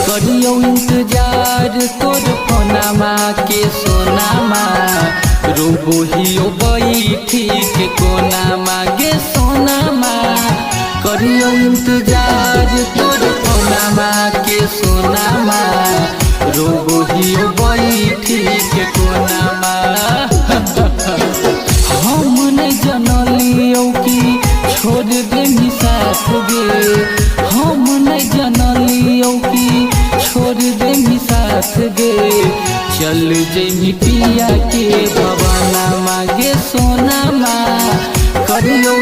करियो इंतजार तोर फोनमा के सोनामा रोबोहियो बैठी के कोनामा गे सोनामा करियो इंतजार तोर फोनमा के सोनामा रोबोहियो बैठी के कोनामा हम नहीं जनलियो कि छोड़ दे साथ गे हम नहीं जनलियो कि छोड़ दे साथ गे चल जमी पिया के भवनमा गे सोनामा करियो